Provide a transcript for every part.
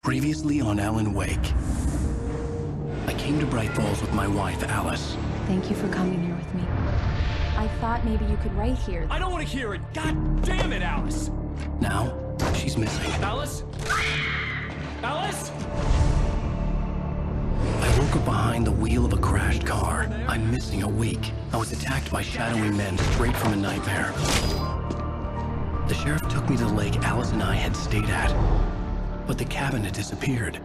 Previously on Alan Wake. I came to Bright Falls with my wife, Alice. Thank you for coming here with me. I thought maybe you could write here. I don't want to hear it! God damn it, Alice! Now, she's missing. Alice? Alice? I woke up behind the wheel of a crashed car. I'm missing a week. I was attacked by shadowy men straight from a nightmare. The sheriff took me to the lake Alice and I had stayed at, but the cabin had disappeared.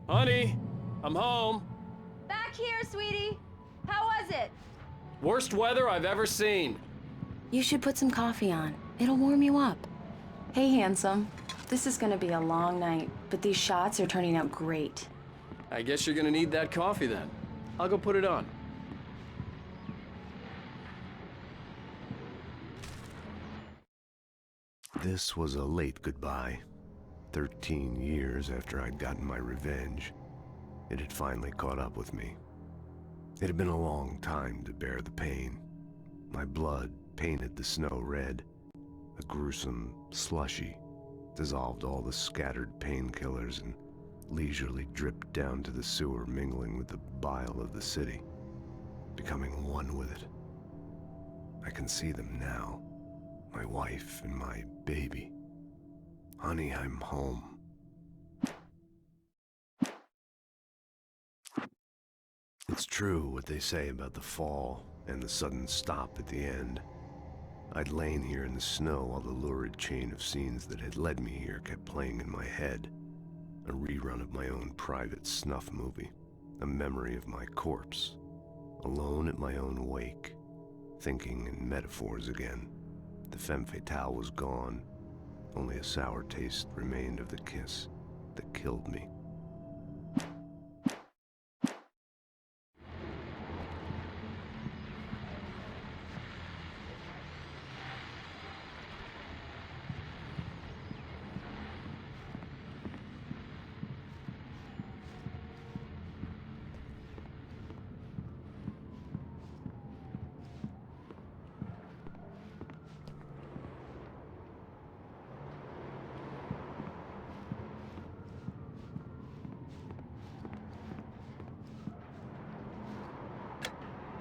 Honey, I'm home. Back here, sweetie. How was it? Worst weather I've ever seen. You should put some coffee on. It'll warm you up. Hey, handsome. This is gonna be a long night, but these shots are turning out great. I guess you're gonna need that coffee then. I'll go put it on. This was a late goodbye. 13 years after I'd gotten my revenge, it had finally caught up with me. It had been a long time to bear the pain. My blood painted the snow red. A gruesome slushy dissolved all the scattered painkillers and leisurely dripped down to the sewer, mingling with the bile of the city, becoming one with it. I can see them now, my wife and my baby. Honey, I'm home. It's true what they say about the fall and the sudden stop at the end. I'd lain here in the snow while the lurid chain of scenes that had led me here kept playing in my head. A rerun of my own private snuff movie. A memory of my corpse. Alone at my own wake. Thinking in metaphors again. The femme fatale was gone. Only a sour taste remained of the kiss that killed me.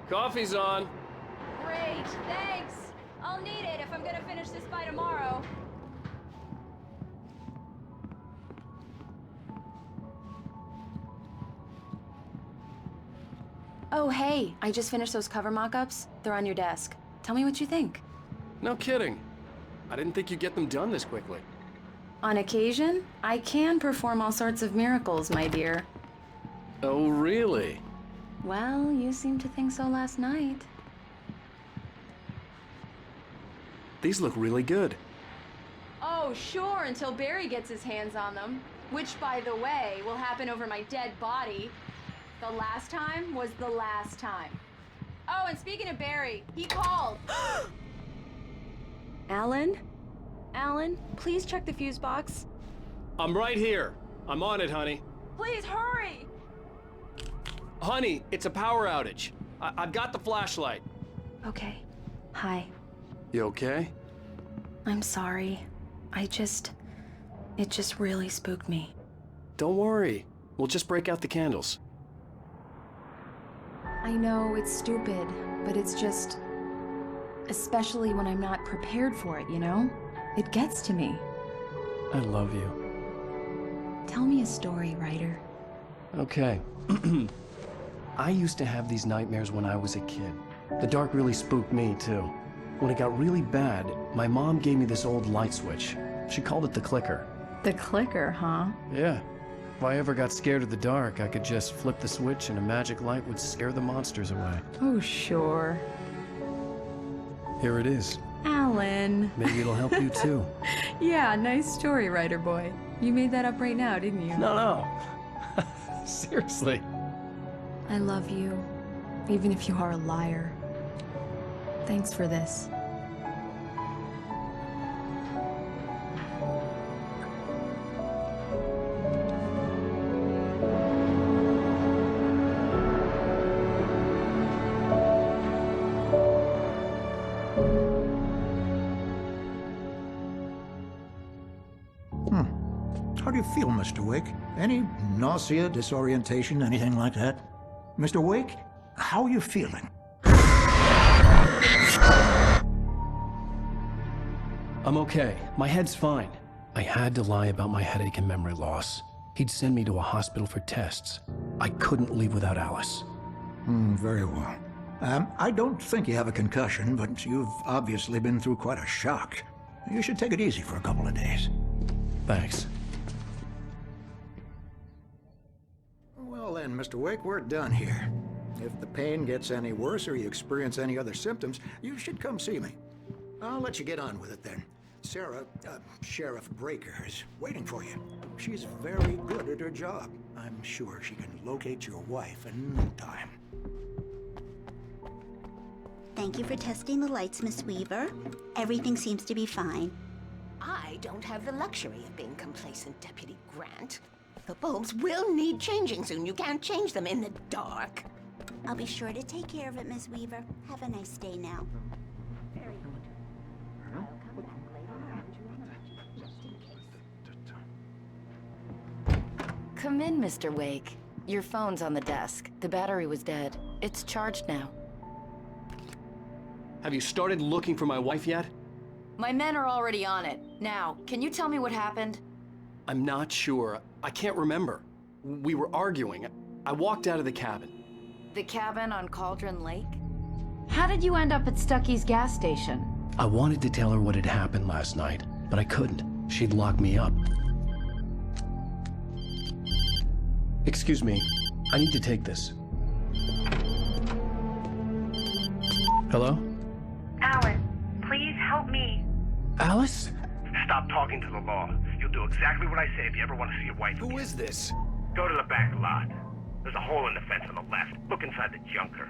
Coffee's on. Great, thanks. I'll need it if I'm gonna finish this by tomorrow. Oh, hey, I just finished those cover mock-ups. They're on your desk. Tell me what you think. No kidding. I didn't think you'd get them done this quickly. On occasion, I can perform all sorts of miracles, my dear. Oh, really? Well, you seemed to think so last night. These look really good. Oh, sure, until Barry gets his hands on them. Which, by the way, will happen over my dead body. The last time was the last time. Oh, and speaking of Barry, he called. Alan? Alan, please check the fuse box. I'm right here. I'm on it, honey. Please hurry! Honey, it's a power outage. I've got the flashlight. Okay. Hi. You okay? I'm sorry. It just really spooked me. Don't worry. We'll just break out the candles. I know it's stupid, but it's just... especially when I'm not prepared for it, you know? It gets to me. I love you. Tell me a story, writer. Okay. I used to have these nightmares when I was a kid. The dark really spooked me, too. When it got really bad, my mom gave me this old light switch. She called it the clicker. The clicker, huh? Yeah. If I ever got scared of the dark, I could just flip the switch and a magic light would scare the monsters away. Oh, sure. Here it is. Alan. Maybe it'll help you, too. Yeah, nice story, writer boy. You made that up right now, didn't you? No. Seriously. I love you. even if you are a liar. Thanks for this. How do you feel, Mr. Wake? Any nausea, disorientation, anything like that? Mr. Wake, how are you feeling? I'm okay. My head's fine. I had to lie about my headache and memory loss. He'd send me to a hospital for tests. I couldn't leave without Alice. Very well. I don't think you have a concussion, but you've obviously been through quite a shock. You should take it easy for a couple of days. Thanks. Well then, Mr. Wake, we're done here. If the pain gets any worse or you experience any other symptoms, you should come see me. I'll let you get on with it then. Sarah, Sheriff Breaker, is waiting for you. She's very good at her job. I'm sure she can locate your wife in no time. Thank you for testing the lights, Miss Weaver. Everything seems to be fine. I don't have the luxury of being complacent, Deputy Grant. The bulbs will need changing soon. You can't change them in the dark. I'll be sure to take care of it, Miss Weaver. Have a nice day now. Very good. I'll come back later on just in case. Come in, Mr. Wake. Your phone's on the desk. The battery was dead. It's charged now. Have you started looking for my wife yet? My men are already on it. Now, can you tell me what happened? I'm not sure. I can't remember. We were arguing. I walked out of the cabin. The cabin on Cauldron Lake? How did you end up at Stucky's gas station? I wanted to tell her what had happened last night, but I couldn't. She'd lock me up. Excuse me. I need to take this. Hello? Alan, please help me. Alice? Stop talking to the law. You'll do exactly what I say if you ever want to see your wife again. Who is this? Go to the back lot. There's a hole in the fence on the left. Look inside the junker.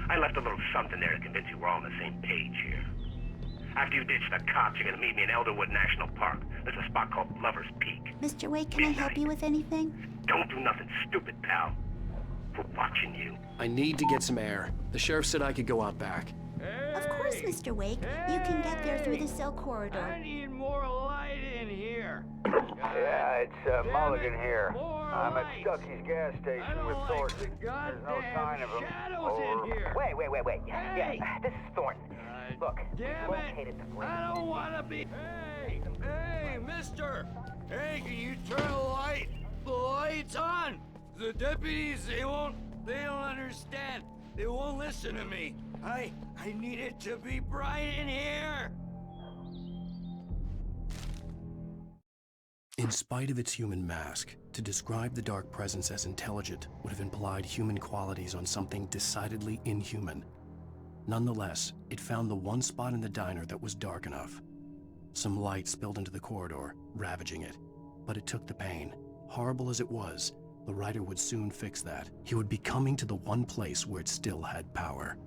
I left a little something there to convince you we're all on the same page here. After you ditch the cops, you're gonna meet me in Elderwood National Park. There's a spot called Lover's Peak. Mr. Wake, can I help you with anything? Don't do nothing stupid, pal. We're watching you. I need to get some air. The sheriff said I could go out back. Of course, Mr. Wake. You can get there through the cell corridor. I need more light in here. Yeah, it's Mulligan here. I'm at Stucky's gas station with Thornton. There's no sign of him. Wait. Yeah, this is Thornton. Look, Damn located it! the place. I don't want to be. Hey, mister! Hey, can you turn the lights on? The deputies, they don't understand. They won't listen to me. I need it to be bright in here. In spite of its human mask, to describe the dark presence as intelligent would have implied human qualities on something decidedly inhuman. Nonetheless, it found the one spot in the diner that was dark enough. Some light spilled into the corridor, ravaging it. But it took the pain. Horrible as it was, the writer would soon fix that. He would be coming to the one place where it still had power.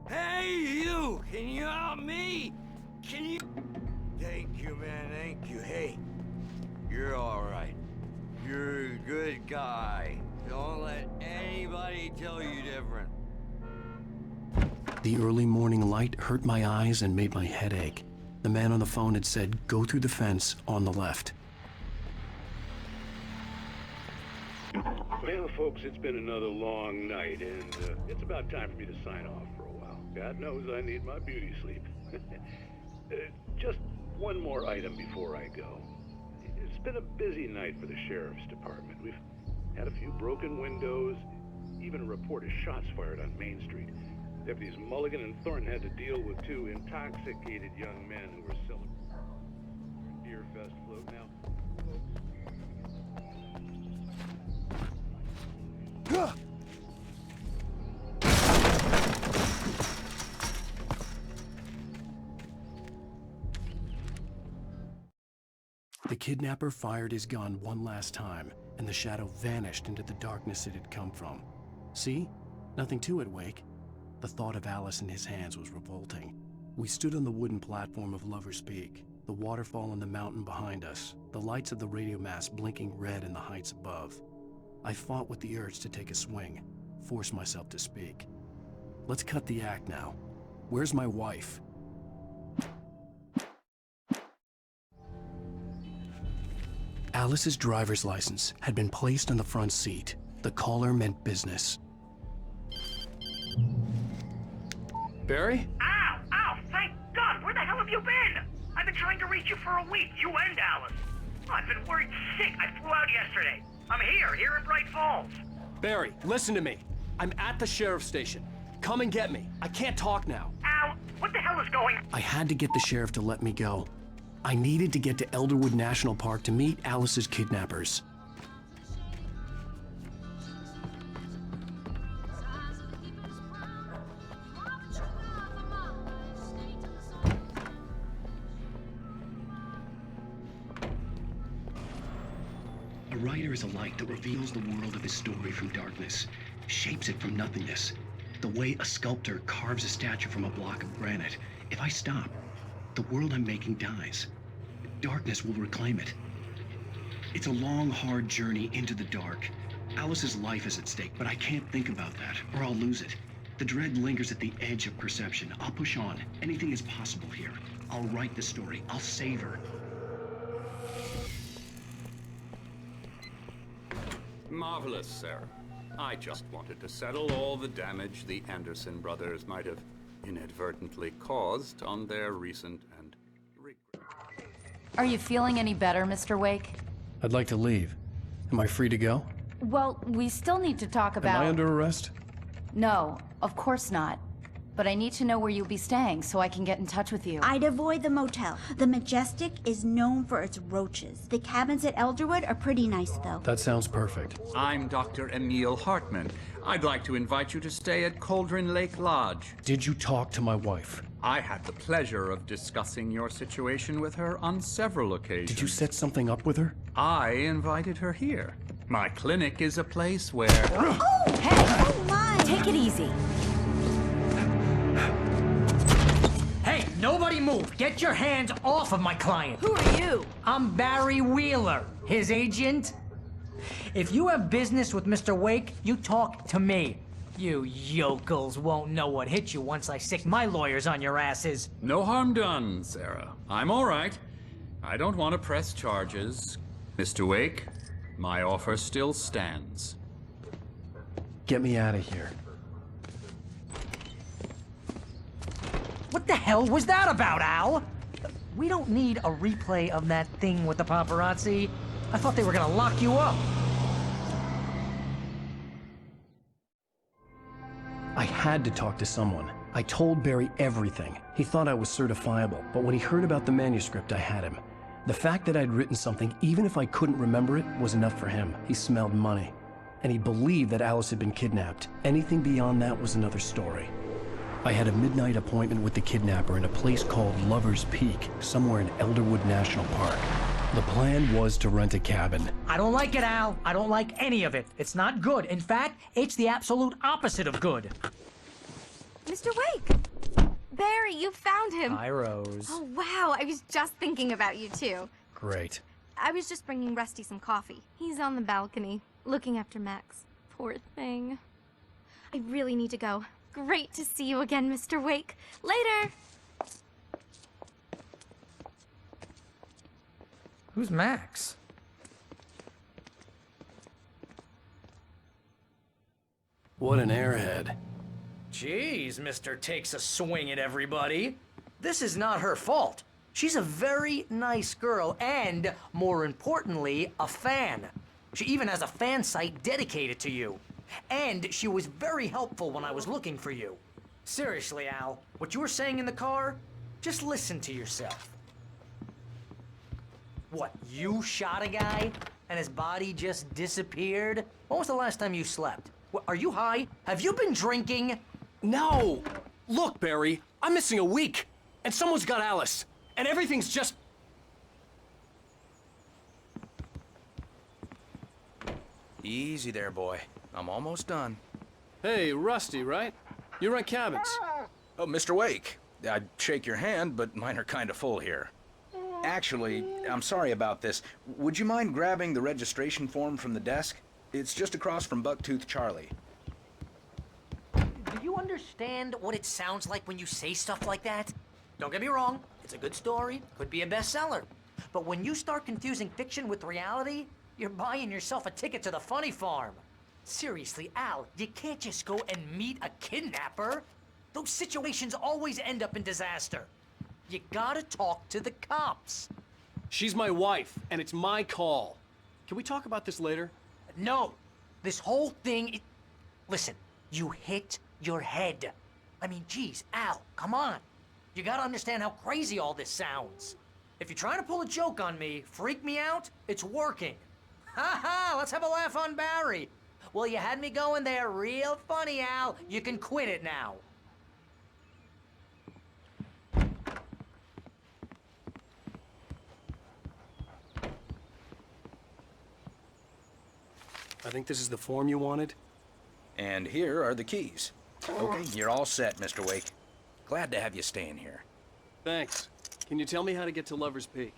Hey, you! Can you help me? Can you? Thank you, man, thank you. Hey, you're all right. You're a good guy. Don't let anybody tell you different. The early morning light hurt my eyes and made my head ache. The man on the phone had said, "Go through the fence on the left." Well, folks, it's been another long night, and it's about time for me to sign off for a while. God knows I need my beauty sleep. Just one more item before I go. It's been a busy night for the sheriff's department. We've had a few broken windows, even a report of shots fired on Main Street. Deputies Mulligan and Thornton had to deal with two intoxicated young men who were celebrating Beer Fest float. Now, The kidnapper fired his gun one last time, and the shadow vanished into the darkness it had come from. See? Nothing to it, Wake. The thought of Alice in his hands was revolting. We stood on the wooden platform of Lover's Peak, the waterfall on the mountain behind us, the lights of the radio mast blinking red in the heights above. I fought with the urge to take a swing, force myself to speak. Let's cut the act now. Where's my wife? Alice's driver's license had been placed on the front seat. The caller meant business. Barry? Ow! Ow! Thank God! Where the hell have you been? I've been trying to reach you for a week, you and Alice. Oh, I've been worried sick. I flew out yesterday. I'm here in Bright Falls. Barry, listen to me. I'm at the sheriff's station. Come and get me. I can't talk now. Al, what the hell is going on? I had to get the sheriff to let me go. I needed to get to Elderwood National Park to meet Alice's kidnappers. A writer is a light that reveals the world of his story from darkness, shapes it from nothingness. The way a sculptor carves a statue from a block of granite. If I stop, the world I'm making dies. Darkness will reclaim it. It's a long, hard journey into the dark. Alice's life is at stake, but I can't think about that, or I'll lose it. The dread lingers at the edge of perception. I'll push on. Anything is possible here. I'll write the story. I'll save her. Marvelous, Sarah. I just wanted to settle all the damage the Anderson brothers might have inadvertently caused on their recent and... Are you feeling any better, Mr. Wake? I'd like to leave. Am I free to go? Well, we still need to talk about... Am I under arrest? No, of course not. But I need to know where you'll be staying so I can get in touch with you. I'd avoid the motel. The Majestic is known for its roaches. The cabins at Elderwood are pretty nice, though. That sounds perfect. I'm Dr. Emil Hartman. I'd like to invite you to stay at Cauldron Lake Lodge. Did you talk to my wife? I had the pleasure of discussing your situation with her on several occasions. Did you set something up with her? I invited her here. My clinic is a place where... Oh, hey! Oh, my! Take it easy. Hey, nobody move! Get your hands off of my client! Who are you? I'm Barry Wheeler, his agent. If you have business with Mr. Wake, you talk to me. You yokels won't know what hit you once I stick my lawyers on your asses. No harm done, Sarah. I'm all right. I don't want to press charges. Mr. Wake, my offer still stands. Get me out of here. What the hell was that about, Al? We don't need a replay of that thing with the paparazzi. I thought they were gonna lock you up. I had to talk to someone. I told Barry everything. He thought I was certifiable, but when he heard about the manuscript, I had him. The fact that I'd written something, even if I couldn't remember it, was enough for him. He smelled money. And he believed that Alice had been kidnapped. Anything beyond that was another story. I had a midnight appointment with the kidnapper in a place called Lover's Peak, somewhere in Elderwood National Park. The plan was to rent a cabin. I don't like it, Al. I don't like any of it. It's not good. In fact, it's the absolute opposite of good. Mr. Wake! Barry, you found him. Hi, Rose. Oh, wow. I was just thinking about you, too. Great. I was just bringing Rusty some coffee. He's on the balcony, looking after Max. Poor thing. I really need to go. Great to see you again, Mr. Wake. Later! Who's Max? What an airhead. Jeez, Mr. Takes a swing at everybody. This is not her fault. She's a very nice girl and, more importantly, a fan. She even has a fan site dedicated to you. And she was very helpful when I was looking for you. Seriously, Al, what you were saying in the car, just listen to yourself. What, you shot a guy and his body just disappeared? When was the last time you slept? What, are you high? Have you been drinking? No! Look, Barry, I'm missing a week, and someone's got Alice, and everything's just... Easy there, boy. I'm almost done. Hey, Rusty, right? You rent cabins. Oh, Mr. Wake. I'd shake your hand, but mine are kind of full here. Actually, I'm sorry about this. Would you mind grabbing the registration form from the desk? It's just across from Bucktooth Charlie. Do you understand what it sounds like when you say stuff like that? Don't get me wrong, it's a good story, could be a bestseller. But when you start confusing fiction with reality, you're buying yourself a ticket to the funny farm. Seriously, Al, you can't just go and meet a kidnapper. Those situations always end up in disaster. You gotta talk to the cops. She's my wife, and it's my call. Can we talk about this later? No, this whole thing, listen, you hit your head. I mean, geez, Al, come on. You gotta understand how crazy all this sounds. If you're trying to pull a joke on me, freak me out, it's working. Ha ha, let's have a laugh on Barry. Well, you had me going there real funny, Al. You can quit it now. I think this is the form you wanted. And here are the keys. Okay, you're all set, Mr. Wake. Glad to have you staying here. Thanks. Can you tell me how to get to Lover's Peak?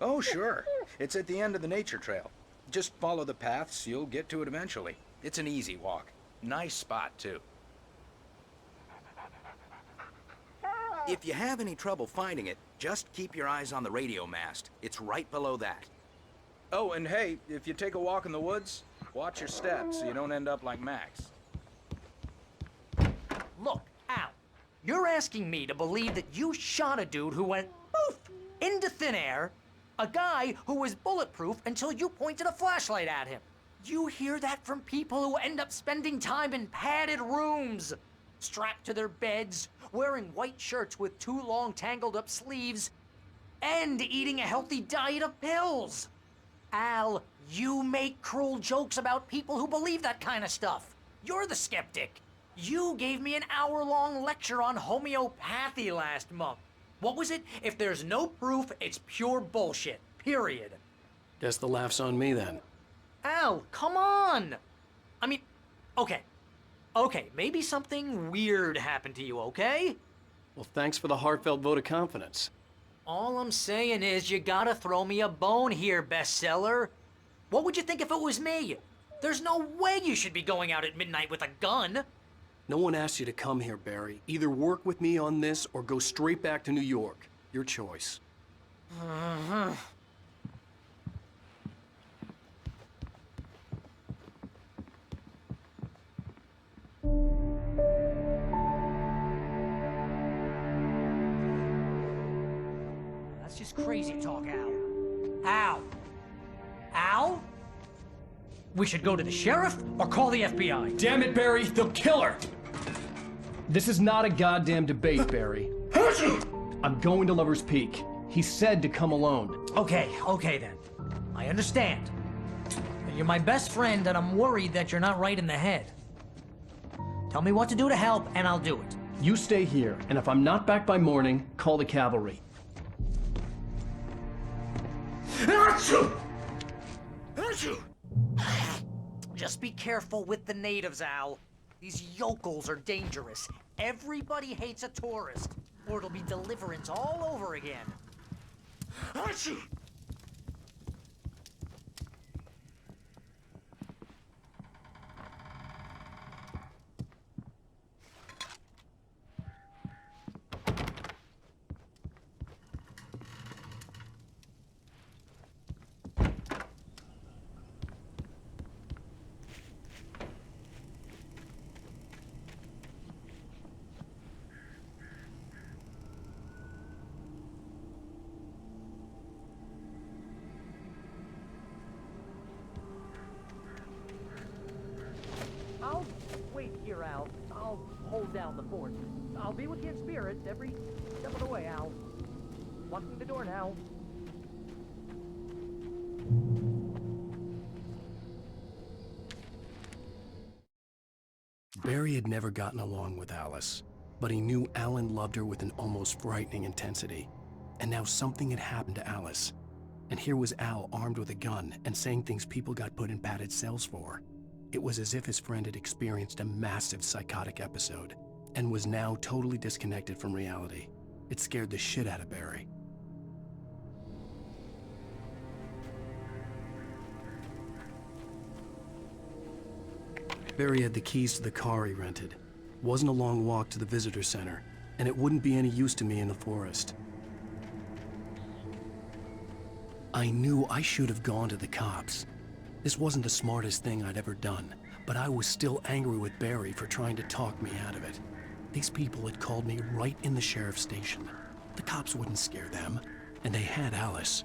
Oh, sure. It's at the end of the nature trail. Just follow the paths, you'll get to it eventually. It's an easy walk. Nice spot, too. If you have any trouble finding it, just keep your eyes on the radio mast. It's right below that. Oh, and hey, if you take a walk in the woods, watch your steps so you don't end up like Max. Look, Al, you're asking me to believe that you shot a dude who went poof into thin air, a guy who was bulletproof until you pointed a flashlight at him. You hear that from people who end up spending time in padded rooms, strapped to their beds, wearing white shirts with too long tangled up sleeves, and eating a healthy diet of pills. Al, you make cruel jokes about people who believe that kind of stuff. You're the skeptic. You gave me an hour-long lecture on homeopathy last month. What was it? If there's no proof, it's pure bullshit. Period. Guess the laugh's on me then. Al, come on! I mean, okay. Okay, maybe something weird happened to you, okay? Well, thanks for the heartfelt vote of confidence. All I'm saying is you gotta throw me a bone here, bestseller. What would you think if it was me? There's no way you should be going out at midnight with a gun. No one asked you to come here, Barry. Either work with me on this or go straight back to New York. Your choice. That's just crazy talk, Al. Al? Al? We should go to the sheriff or call the FBI. Damn it, Barry, they'll kill her! This is not a goddamn debate, Barry. I'm going to Lover's Peak. He said to come alone. Okay then. I understand. But you're my best friend and I'm worried that you're not right in the head. Tell me what to do to help and I'll do it. You stay here, and if I'm not back by morning, call the cavalry. Just be careful with the natives, Al. These yokels are dangerous. Everybody hates a tourist, or it'll be Deliverance all over again. I'll wait here, Al. I'll hold down the fort. I'll be with you in spirit every step of the way, Al. Walk through the door now. Barry had never gotten along with Alice, but he knew Alan loved her with an almost frightening intensity. And now something had happened to Alice. And here was Al armed with a gun and saying things people got put in padded cells for. It was as if his friend had experienced a massive psychotic episode and was now totally disconnected from reality. It scared the shit out of Barry. Barry had the keys to the car he rented. Wasn't a long walk to the visitor center, and it wouldn't be any use to me in the forest. I knew I should have gone to the cops. This wasn't the smartest thing I'd ever done, but I was still angry with Barry for trying to talk me out of it. These people had called me right in the sheriff's station. The cops wouldn't scare them, and they had Alice.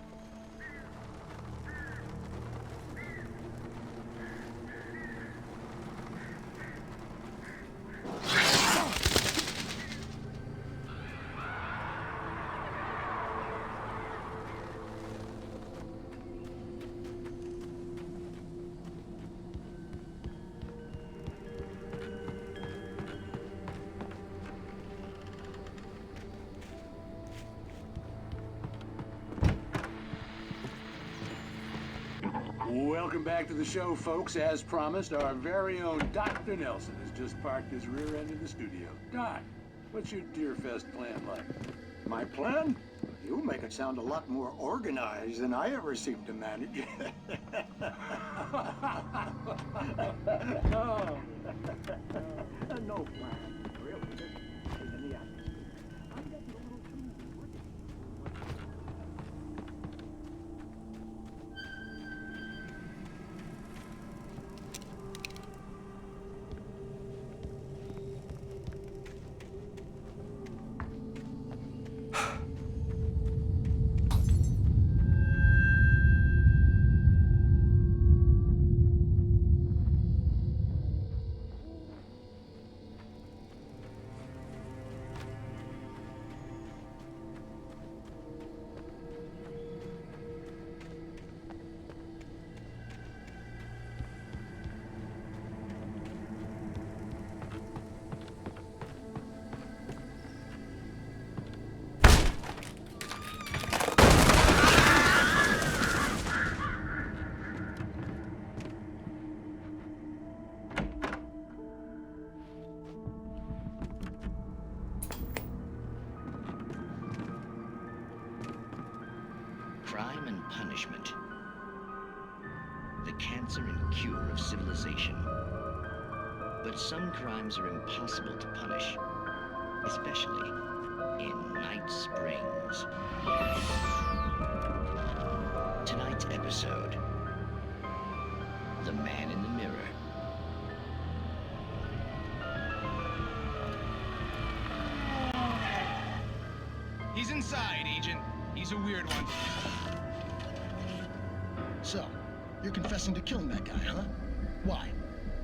Welcome back to the show, folks. As promised, our very own Dr. Nelson has just parked his rear end in the studio. Doc, what's your Deerfest plan like? My plan? You make it sound a lot more organized than I ever seem to manage. Oh. No plan, really. Just in the atmosphere. I'm getting a little too Crime and punishment. The cancer and cure of civilization. But some crimes are impossible to punish, especially in Night Springs. Tonight's episode, The Man in the Mirror. He's inside, Agent. He's a weird one. So, you're confessing to killing that guy, huh? Why?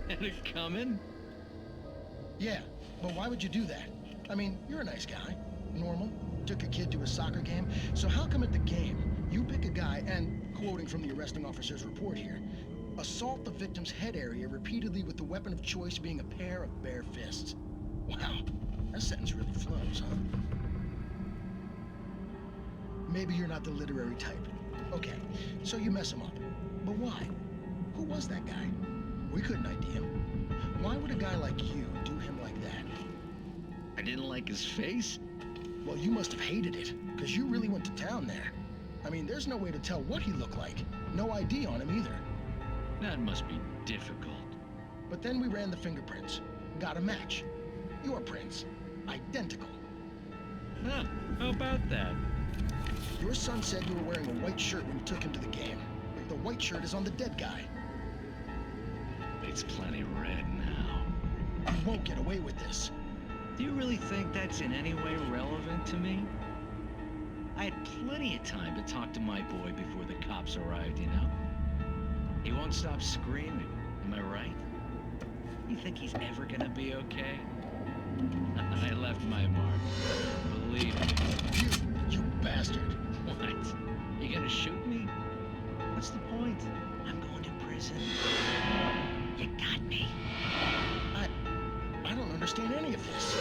Had it coming? Yeah, but why would you do that? I mean, you're a nice guy. Normal. Took a kid to a soccer game. So how come at the game, you pick a guy and, quoting from the arresting officer's report here, assault the victim's head area repeatedly with the weapon of choice being a pair of bare fists? Wow, that sentence really flows, huh? Maybe you're not the literary type. Okay, so you mess him up. But why? Who was that guy? We couldn't ID him. Why would a guy like you do him like that? I didn't like his face? Well, you must have hated it, because you really went to town there. I mean, there's no way to tell what he looked like. No ID on him either. That must be difficult. But then we ran the fingerprints. Got a match. Your prints. Identical. Huh, how about that? Your son said you were wearing a white shirt when you took him to the game. The white shirt is on the dead guy. It's plenty red now. You won't get away with this. Do you really think that's in any way relevant to me? I had plenty of time to talk to my boy before the cops arrived, you know? He won't stop screaming, am I right? You think he's ever gonna be okay? I left my mark. Believe me. You bastard. What? You gonna shoot me? What's the point? I'm going to prison. You got me. I don't understand any of this.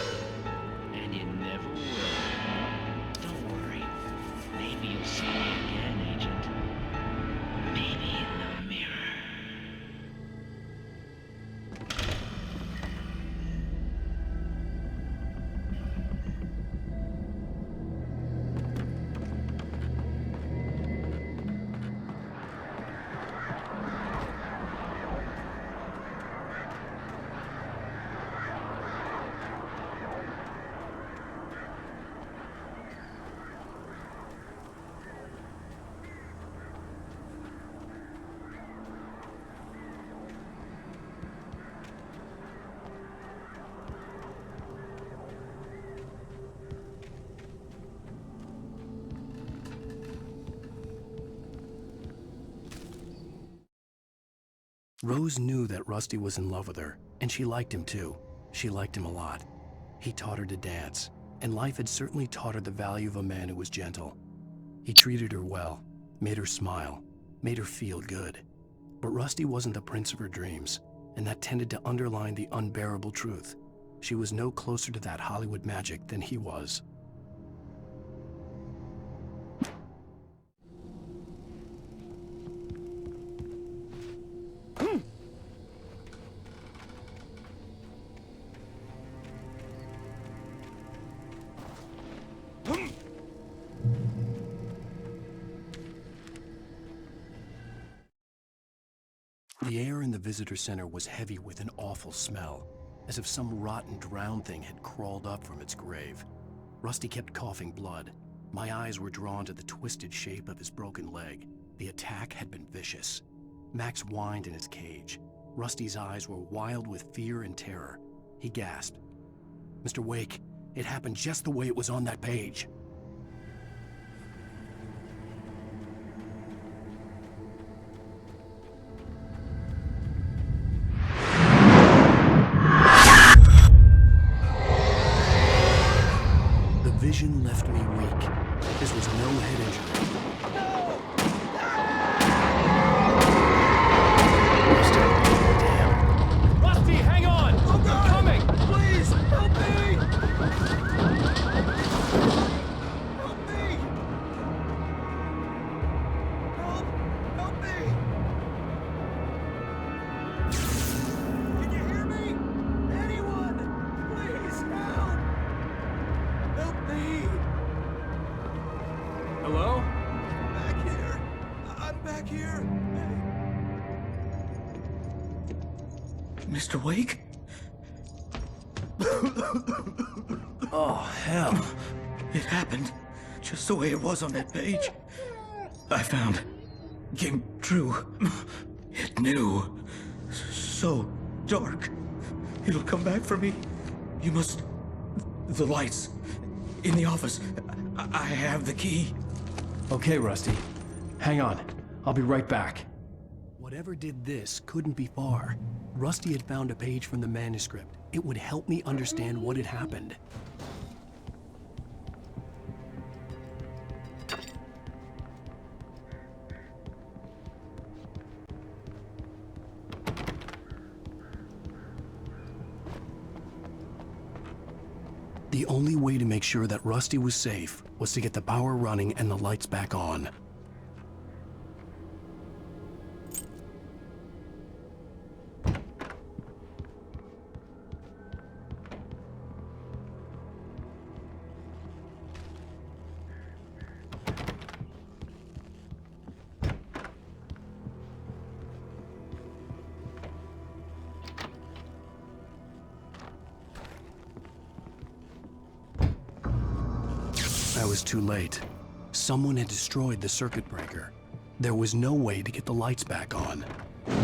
And you never will. Don't worry. Maybe you'll see me again, Agent. Rose knew that Rusty was in love with her, and she liked him too. She liked him a lot. He taught her to dance, and life had certainly taught her the value of a man who was gentle. He treated her well, made her smile, made her feel good. But Rusty wasn't the prince of her dreams, and that tended to underline the unbearable truth. She was no closer to that Hollywood magic than he was. The air in the visitor center was heavy with an awful smell, as if some rotten drowned thing had crawled up from its grave. Rusty kept coughing blood. My eyes were drawn to the twisted shape of his broken leg. The attack had been vicious. Max whined in his cage. Rusty's eyes were wild with fear and terror. He gasped. "Mr. Wake, it happened just the way it was on that page." The vision left me weak. This was no head injury. Rusty, hang on! Oh, God! I'm coming! Please, help me! Help me! Help me! Can you hear me? Anyone? Please, help! Help me! Hello? Back here. I'm back here. Mr. Wake? Oh, hell. It happened just the way it was on that page. I found. Came true. It knew. So dark. It'll come back for me. You must. The lights. In the office. I have the key. Okay, Rusty. Hang on. I'll be right back. Whatever did this couldn't be far. Rusty had found a page from the manuscript. It would help me understand what had happened. The only way to make sure that Rusty was safe was to get the power running and the lights back on. I was too late. Someone had destroyed the circuit breaker. There was no way to get the lights back on. The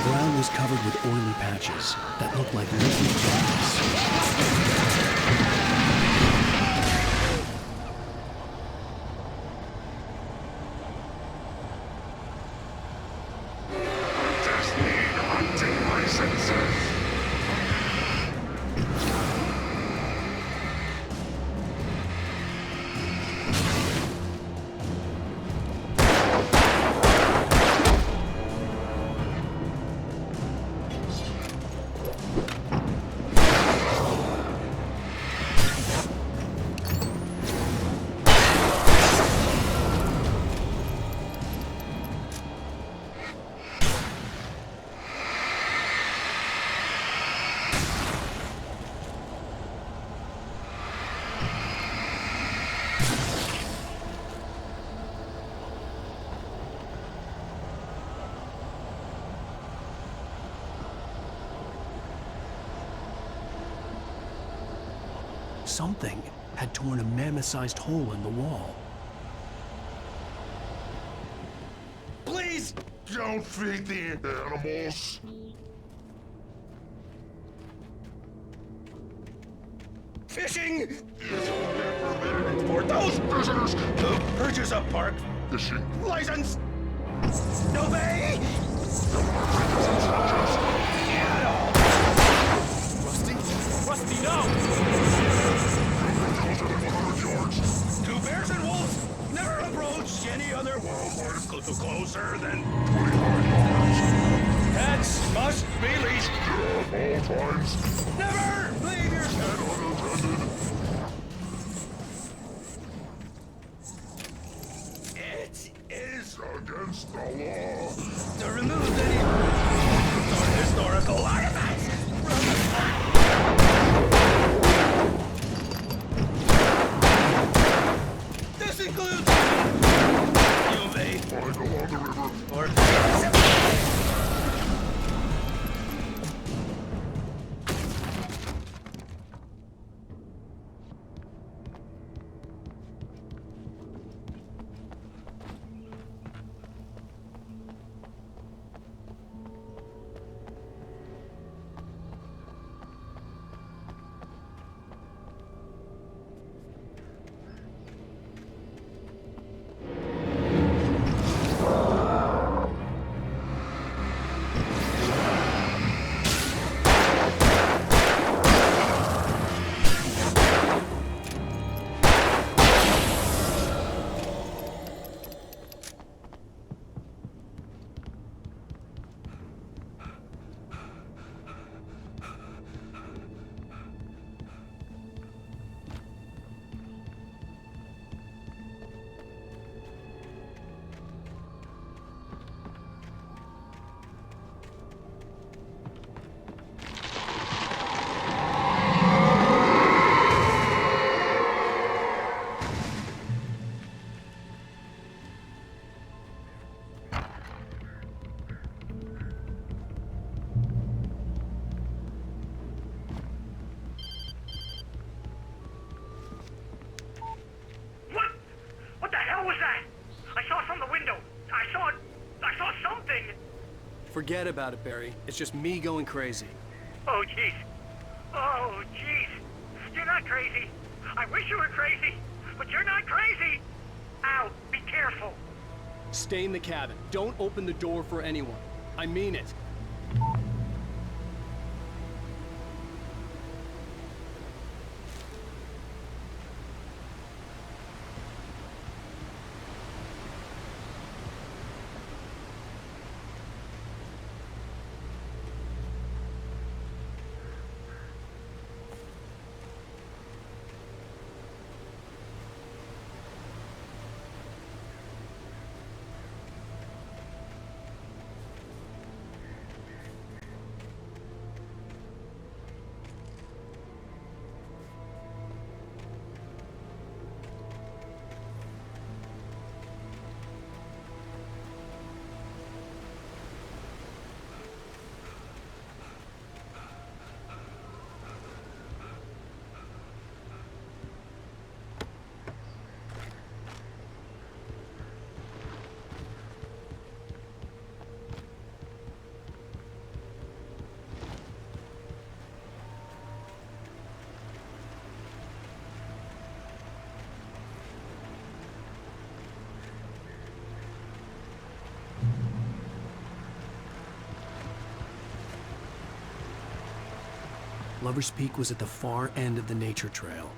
ground was covered with oily patches that looked like liquid gas. Something had torn a mammoth-sized hole in the wall. Please! Don't feed the animals. Fishing! For those prisoners! The purchase up, Park! fishing License! Obey! Rusty? Rusty, no! Two bears and wolves never approach any other wildlife closer than 25 yards. Pets must be leashed. At all times. Never leave your And unattended. It is against the law to remove any historical artifacts from the This includes you may find along the river or What the hell was that? I saw from the window. I saw something. Forget about it, Barry. It's just me going crazy. Oh, jeez. Oh, jeez. You're not crazy. I wish you were crazy, but you're not crazy. Ow, be careful. Stay in the cabin. Don't open the door for anyone. I mean it. Lover's Peak was at the far end of the nature trail.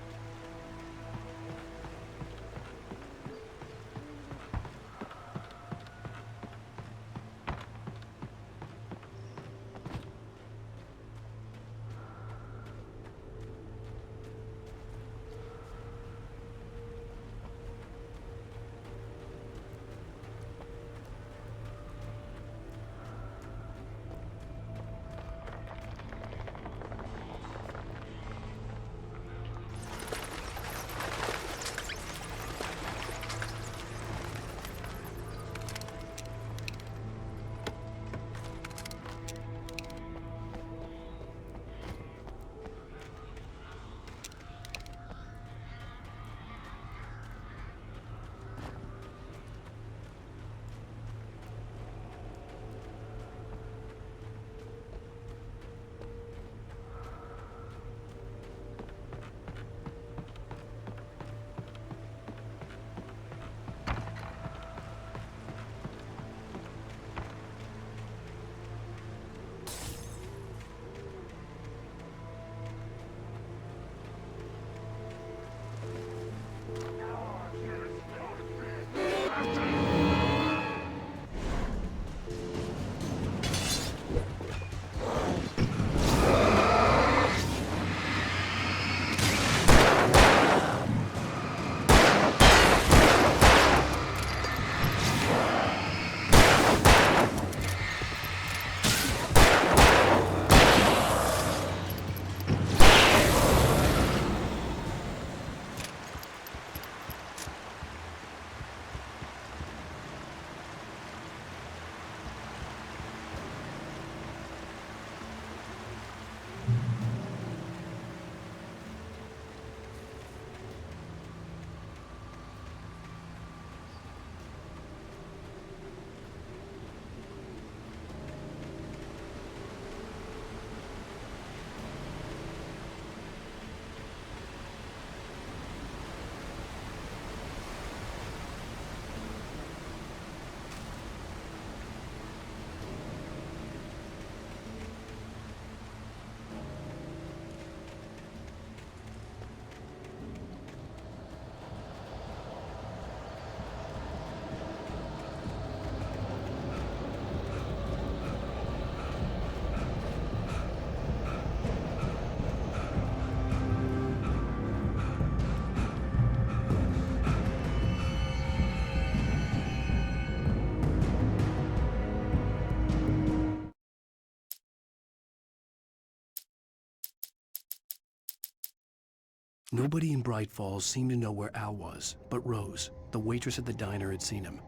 Nobody in Bright Falls seemed to know where Al was, but Rose, the waitress at the diner, had seen him.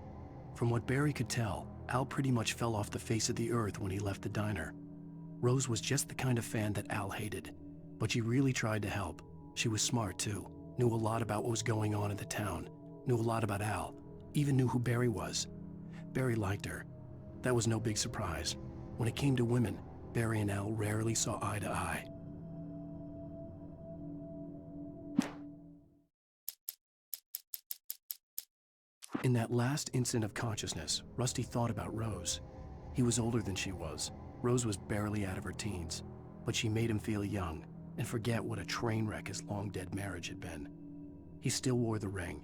From what Barry could tell, Al pretty much fell off the face of the earth when he left the diner. Rose was just the kind of fan that Al hated, but she really tried to help. She was smart too, knew a lot about what was going on in the town, knew a lot about Al, even knew who Barry was. Barry liked her. That was no big surprise. When it came to women, Barry and Al rarely saw eye to eye. In that last instant of consciousness, Rusty thought about Rose. He was older than she was. Rose was barely out of her teens, but she made him feel young and forget what a train wreck his long-dead marriage had been. He still wore the ring.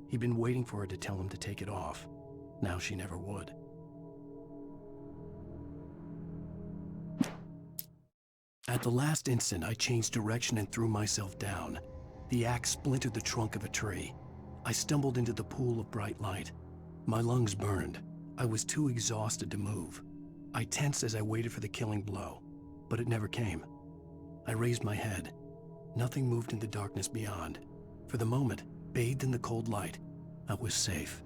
He'd been waiting for her to tell him to take it off. Now she never would. At the last instant, I changed direction and threw myself down. The axe splintered the trunk of a tree. I stumbled into the pool of bright light. My lungs burned. I was too exhausted to move. I tensed as I waited for the killing blow, but it never came. I raised my head. Nothing moved in the darkness beyond. For the moment, bathed in the cold light, I was safe.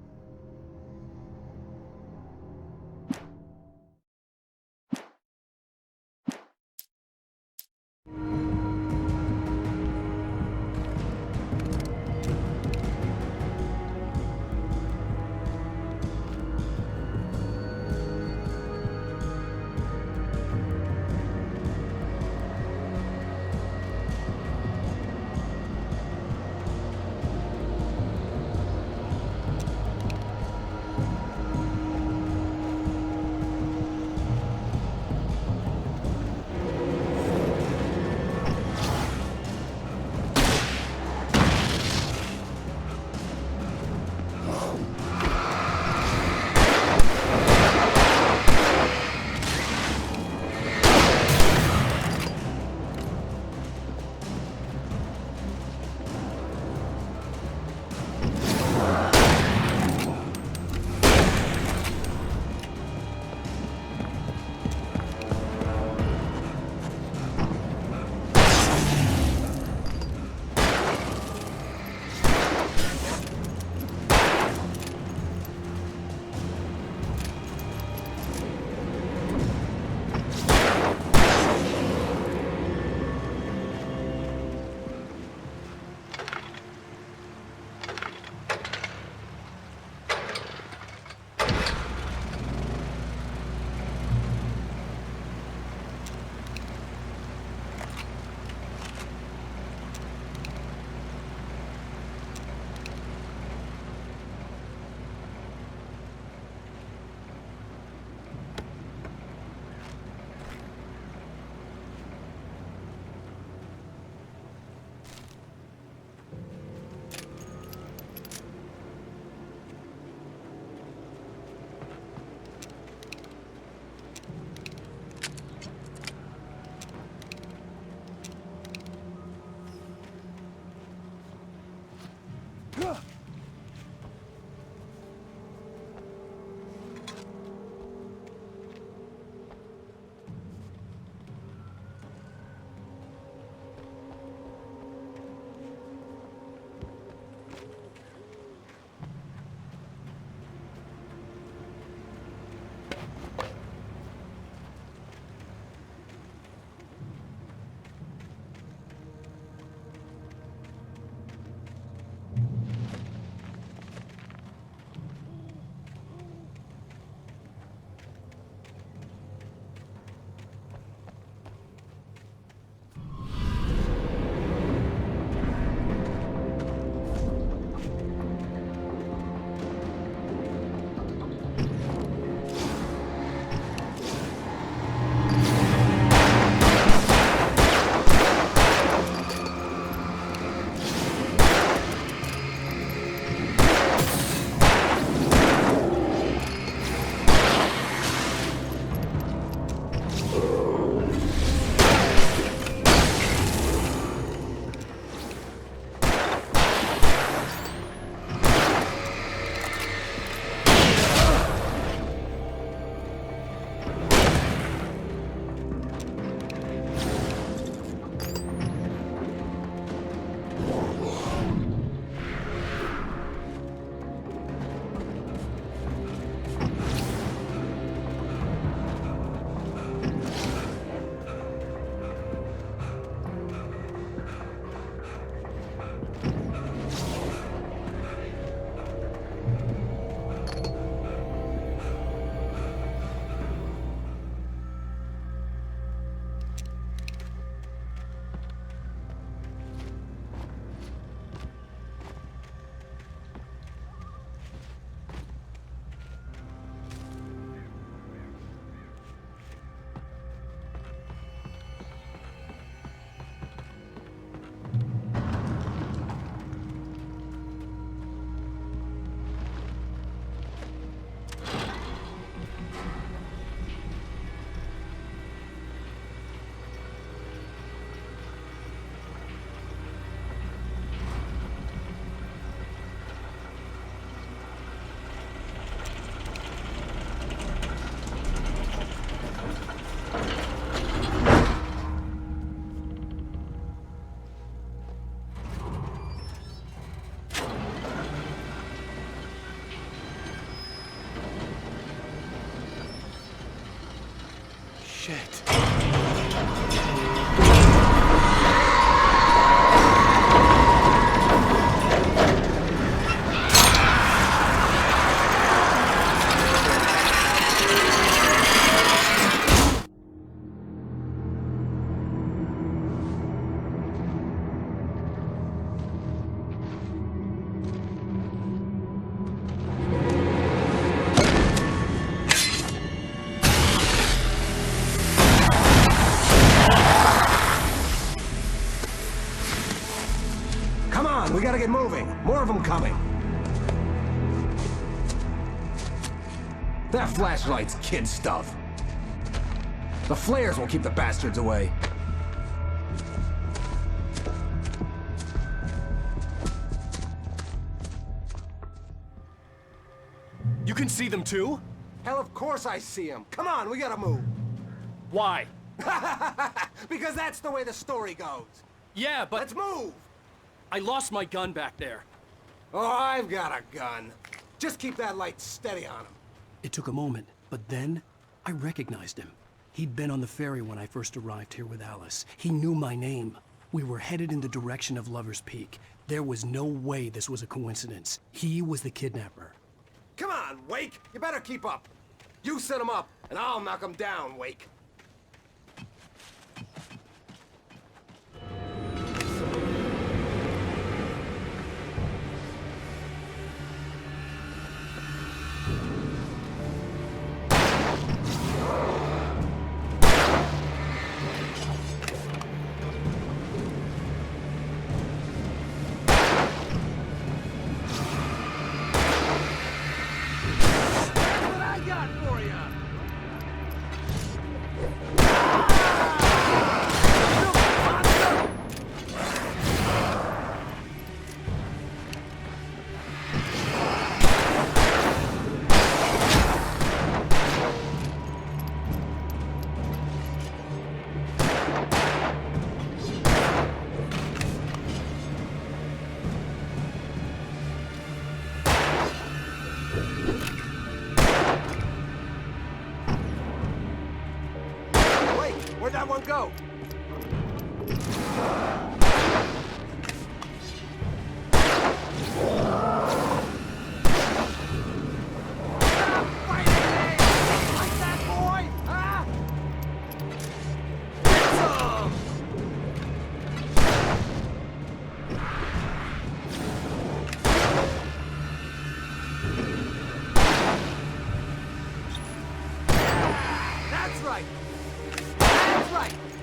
Shit. Come on, we gotta get moving. More of them coming. That flashlight's kid stuff. The flares will keep the bastards away. You can see them too? Hell, of course I see them. Come on, we gotta move. Why? Because that's the way the story goes. Yeah, but... Let's move! I lost my gun back there. Oh, I've got a gun. Just keep that light steady on him. It took a moment, but then I recognized him. He'd been on the ferry when I first arrived here with Alice. He knew my name. We were headed in the direction of Lover's Peak. There was no way this was a coincidence. He was the kidnapper. Come on, Wake! You better keep up. You set him up, and I'll knock him down, Wake. Where'd that one go?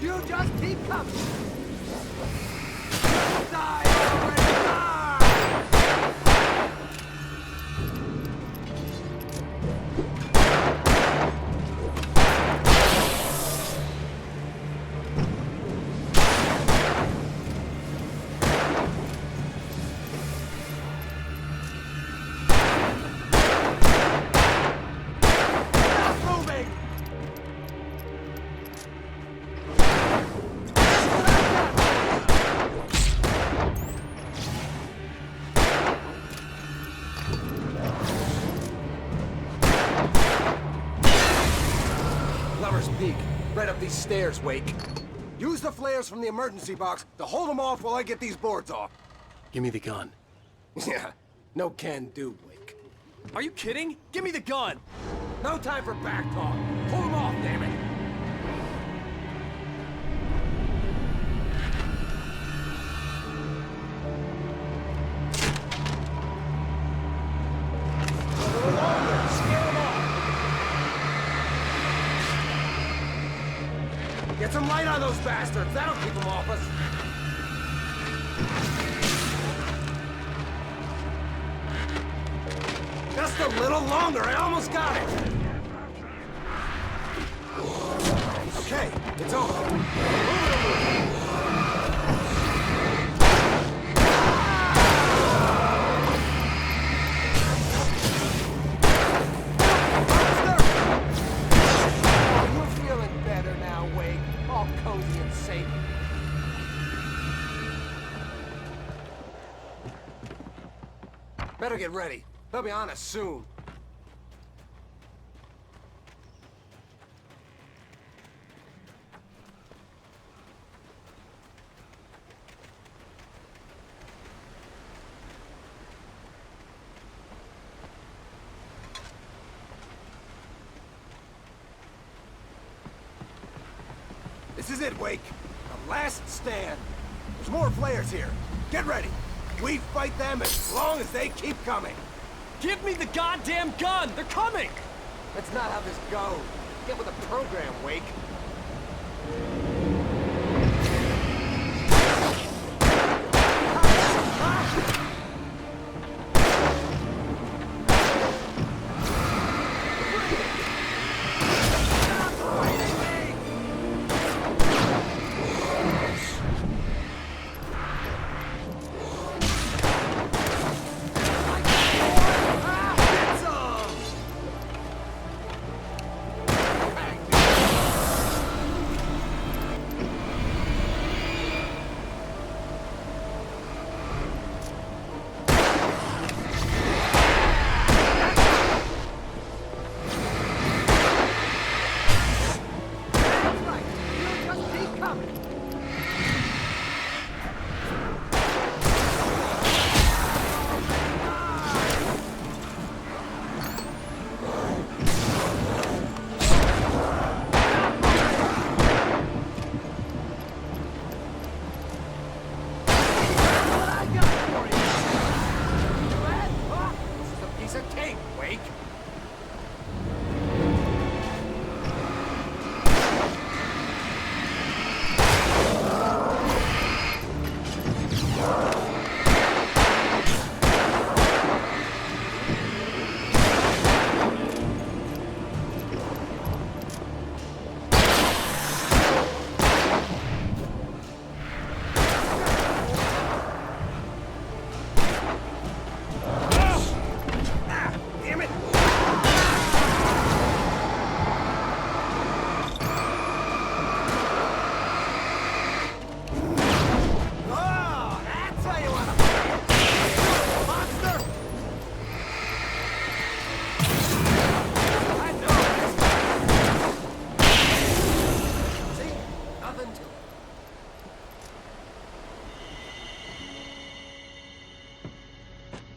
You just keep coming! Die already! Peak. Right up these stairs, Wake. Use the flares from the emergency box to hold them off while I get these boards off. Give me the gun. Yeah, no can do, Wake. Are you kidding? Give me the gun! No time for back talk. Pull them off, damn it! Get some light on those bastards. That'll keep them off us. Just a little longer. I almost got it. Okay, it's over. Cozy and safe. Better get ready. They'll be on us soon. This is it, Wake. The last stand. There's more flares here. Get ready. We fight them as long as they keep coming. Give me the goddamn gun! They're coming! That's not how this goes. Get with the program, Wake.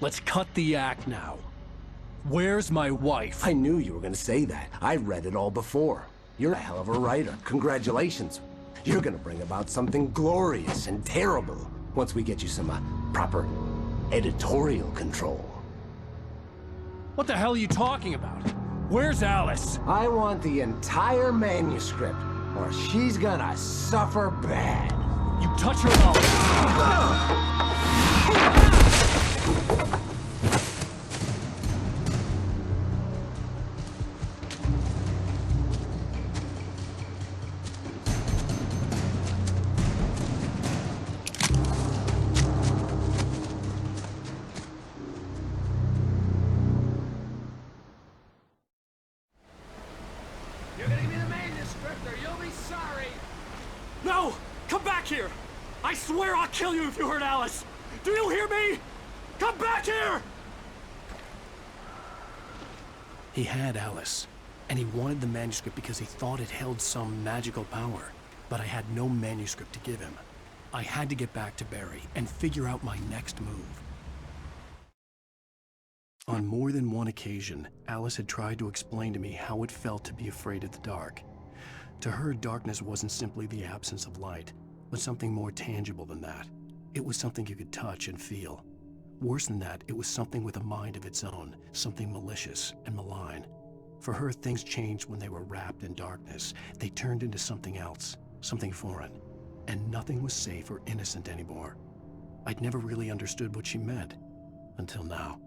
Let's cut the act now. Where's my wife? I knew you were gonna say that. I read it all before. You're a hell of a writer. Congratulations. You're gonna bring about something glorious and terrible once we get you some proper editorial control. What the hell are you talking about? Where's Alice? I want the entire manuscript, or she's gonna suffer bad. You touch her mouth. You're gonna give me the manuscript or you'll be sorry! No! Come back here! I swear I'll kill you if you hurt Alice! Do you hear me? Come back here! He had Alice, and he wanted the manuscript because he thought it held some magical power. But I had no manuscript to give him. I had to get back to Barry and figure out my next move. On more than one occasion, Alice had tried to explain to me how it felt to be afraid of the dark. To her, darkness wasn't simply the absence of light, but something more tangible than that. It was something you could touch and feel. Worse than that, it was something with a mind of its own, something malicious and malign. For her, things changed when they were wrapped in darkness. They turned into something else, something foreign, and nothing was safe or innocent anymore. I'd never really understood what she meant, until now.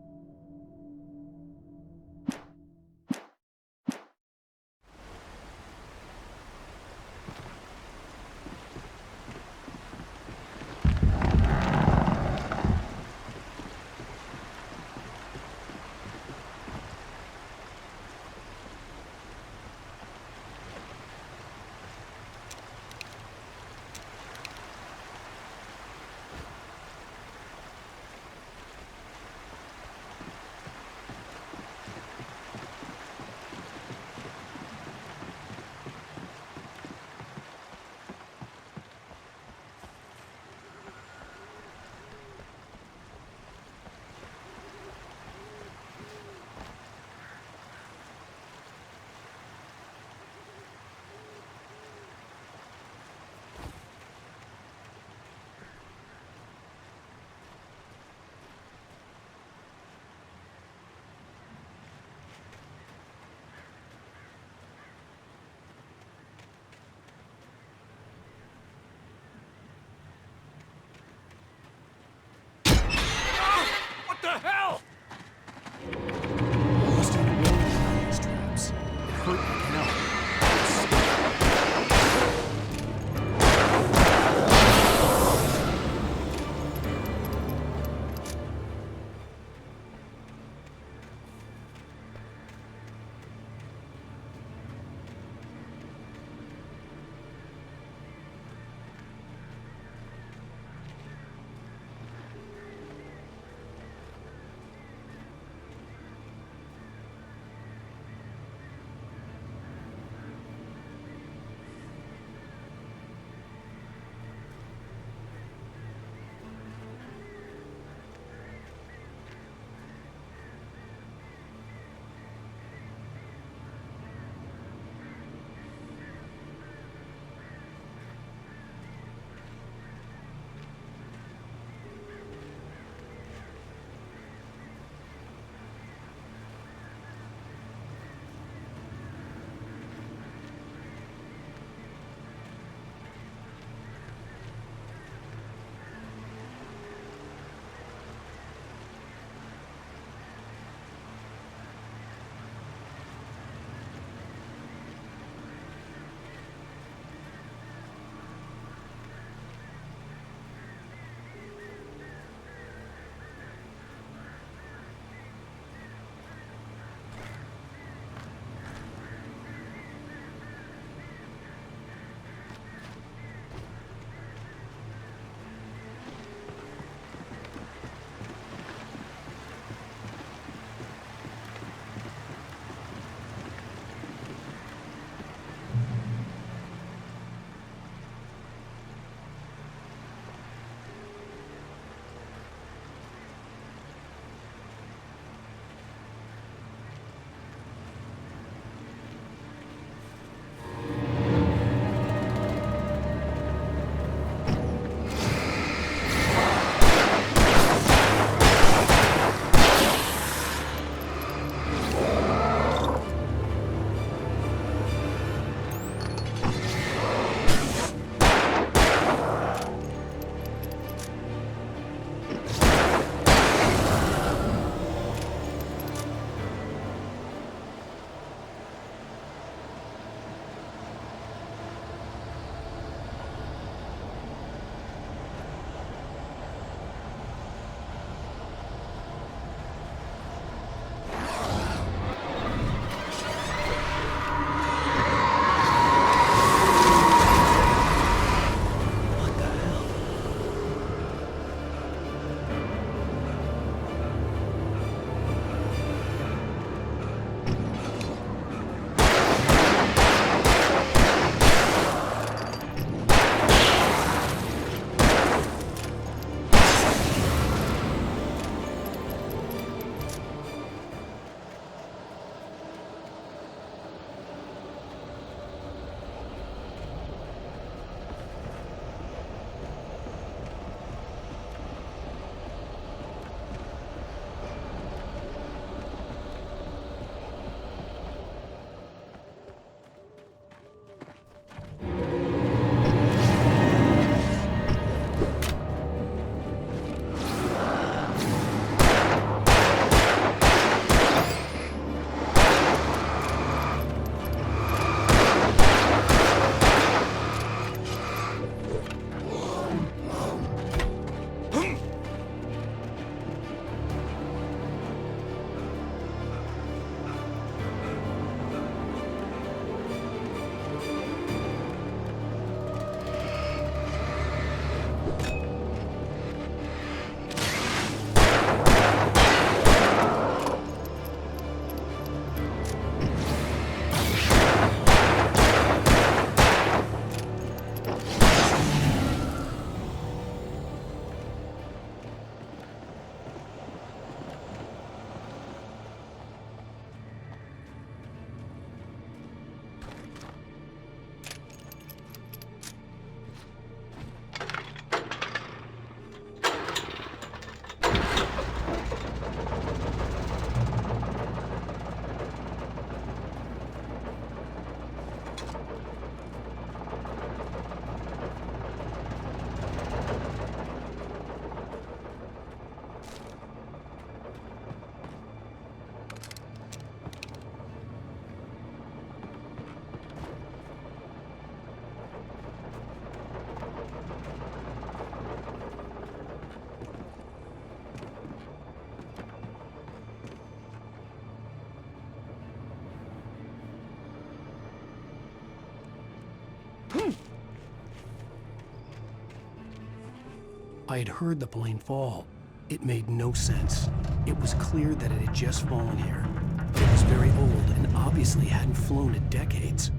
I had heard the plane fall. It made no sense. It was clear that it had just fallen here. It was very old and obviously hadn't flown in decades.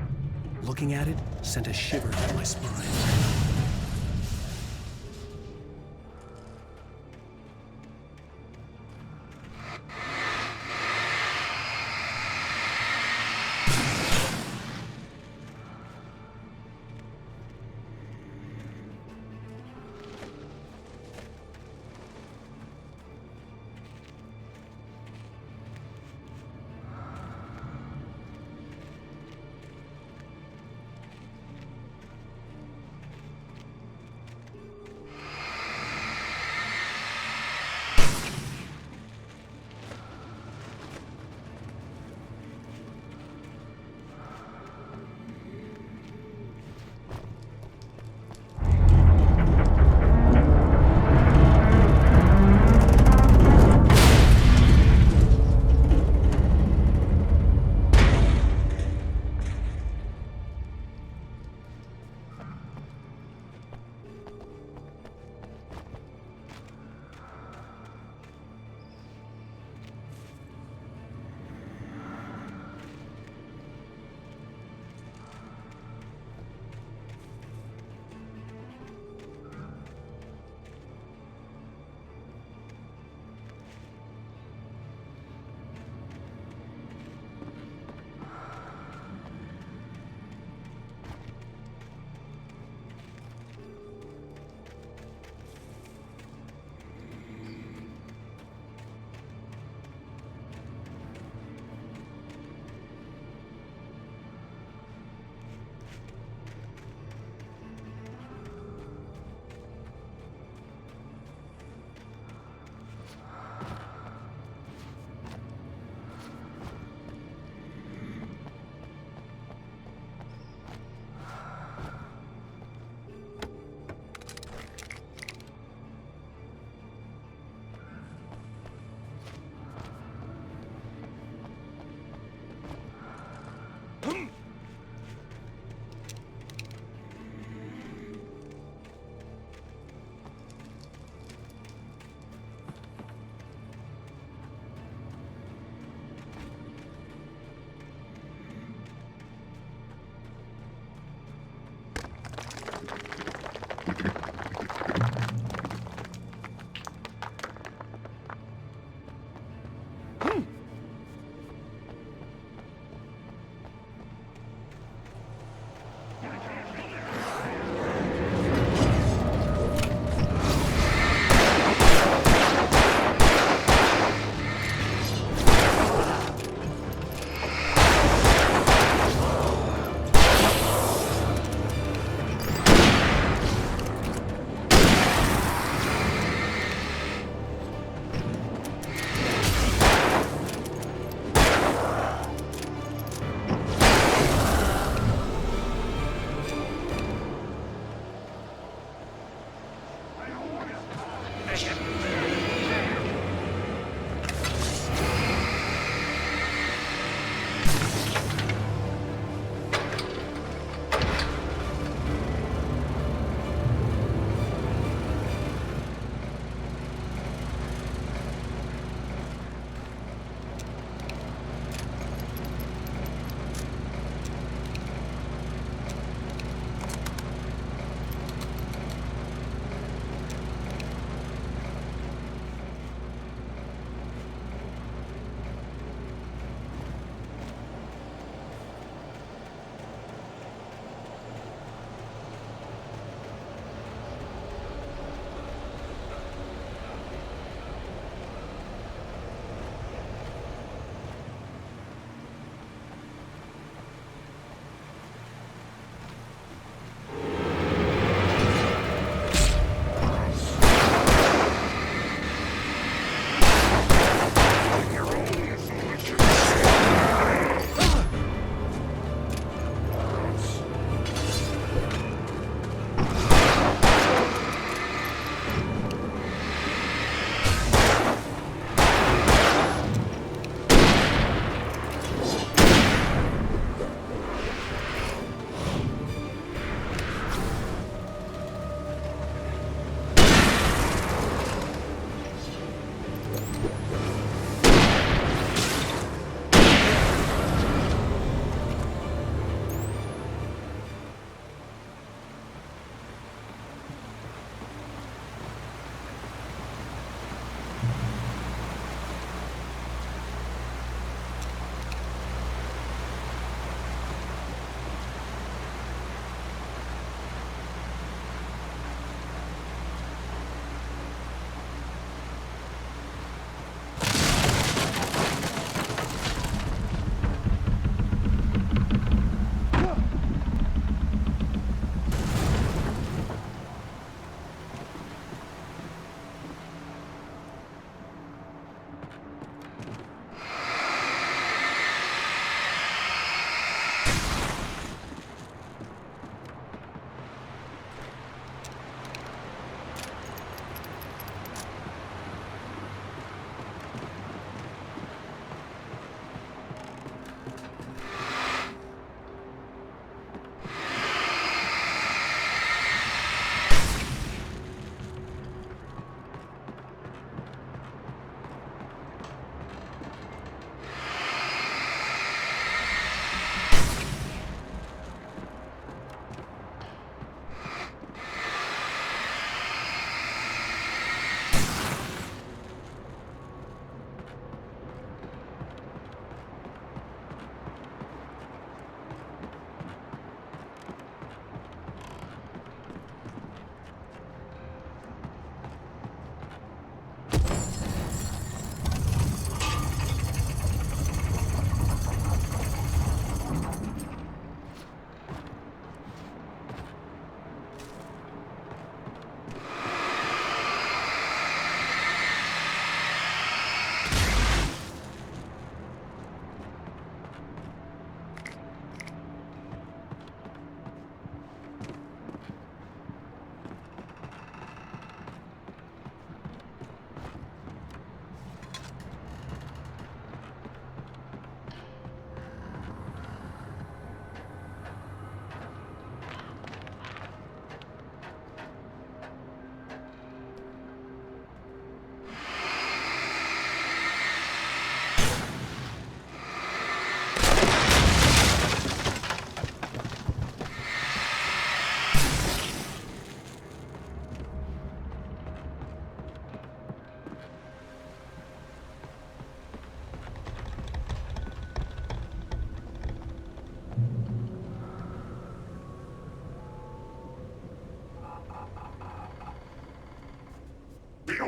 Looking at it sent a shiver down my spine.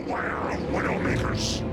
Beware of Widowmakers.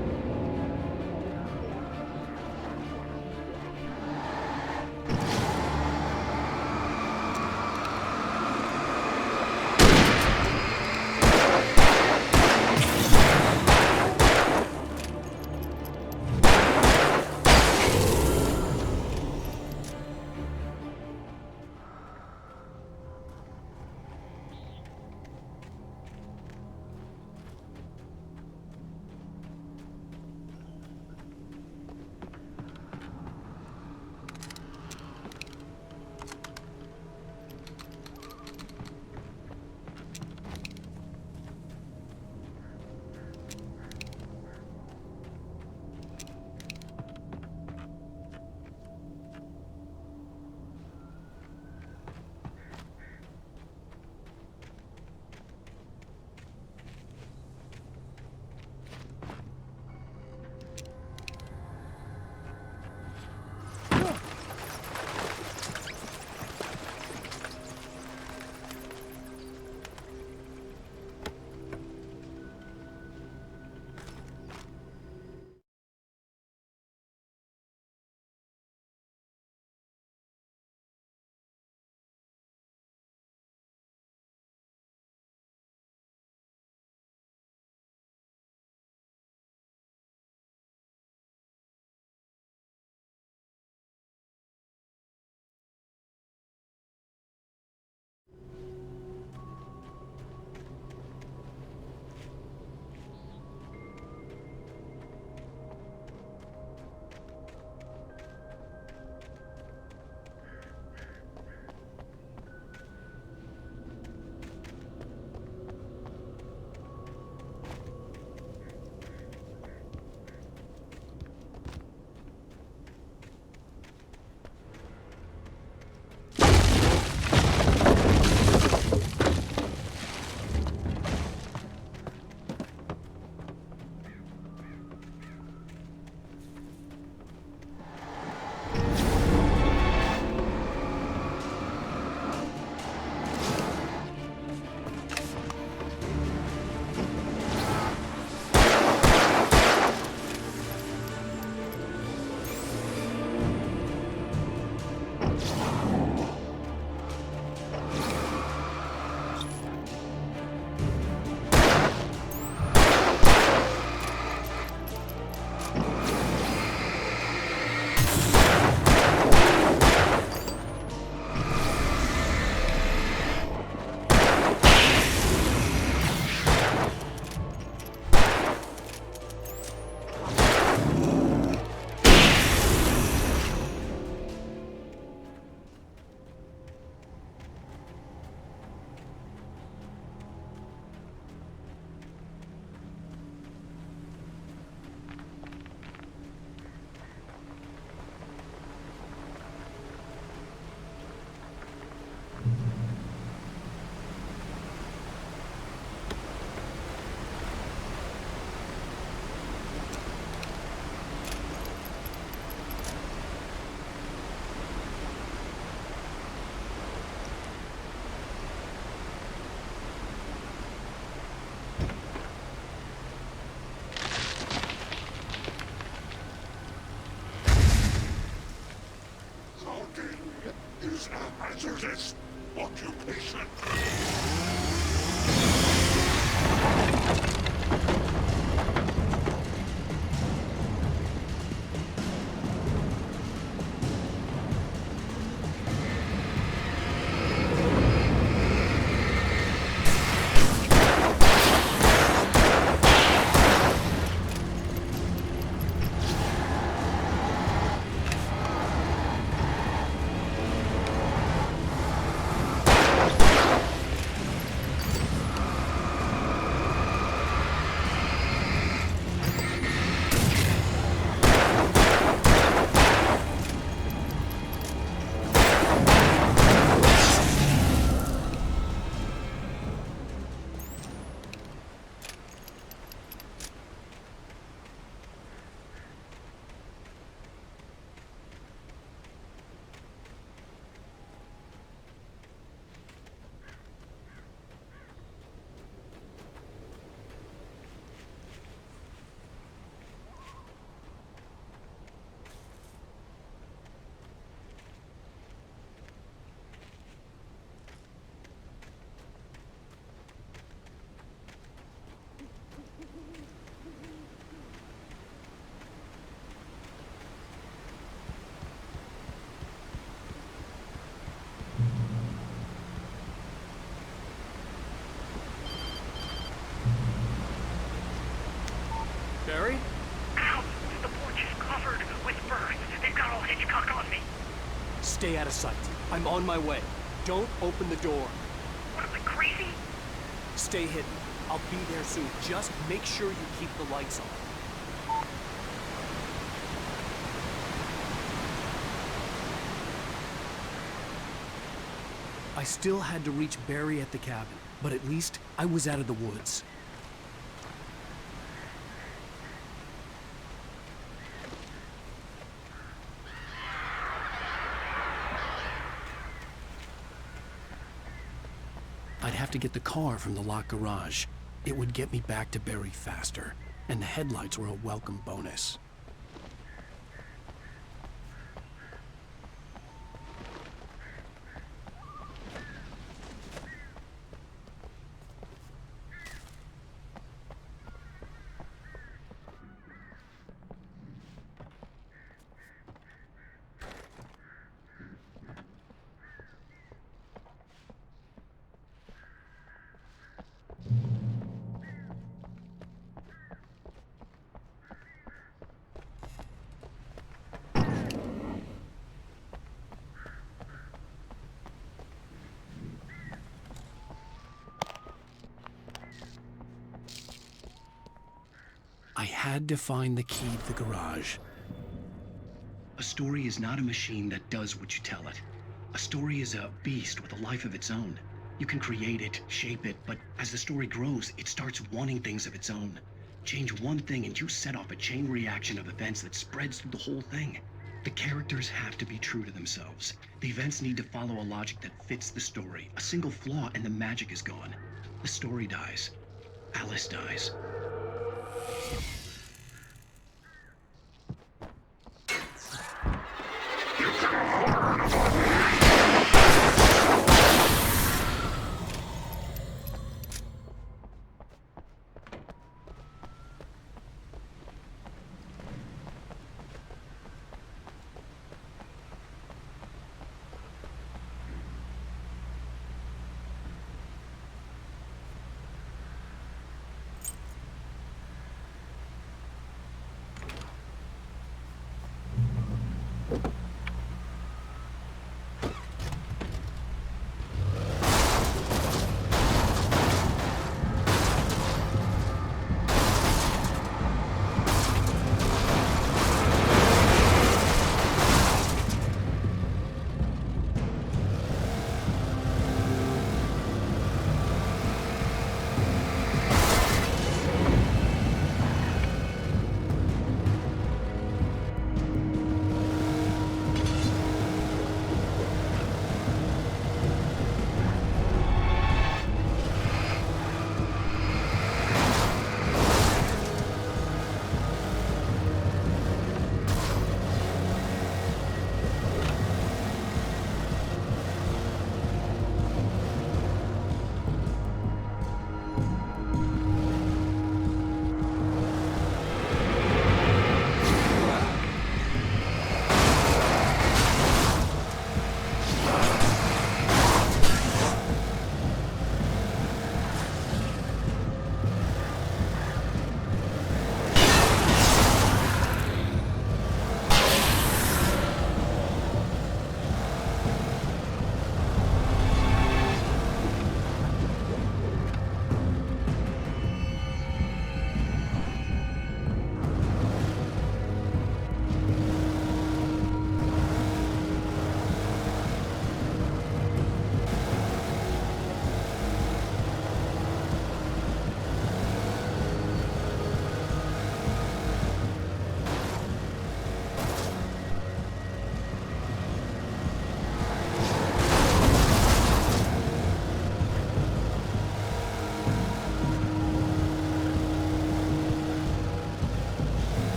is a hazardous occupation. Barry? Ow! The porch is covered with birds. They've got all Hitchcock on me. Stay out of sight. I'm on my way. Don't open the door. What am I, crazy? Stay hidden. I'll be there soon. Just make sure you keep the lights on. I still had to reach Barry at the cabin, but at least I was out of the woods. I'd have to get the car from the locked garage. It would get me back to Barry faster, and the headlights were a welcome bonus. I had to find the key to the garage. A story is not a machine that does what you tell it. A story is a beast with a life of its own. You can create it, shape it, but as the story grows, it starts wanting things of its own. Change one thing and you set off a chain reaction of events that spreads through the whole thing. The characters have to be true to themselves. The events need to follow a logic that fits the story. A single flaw and the magic is gone. The story dies. Alice dies.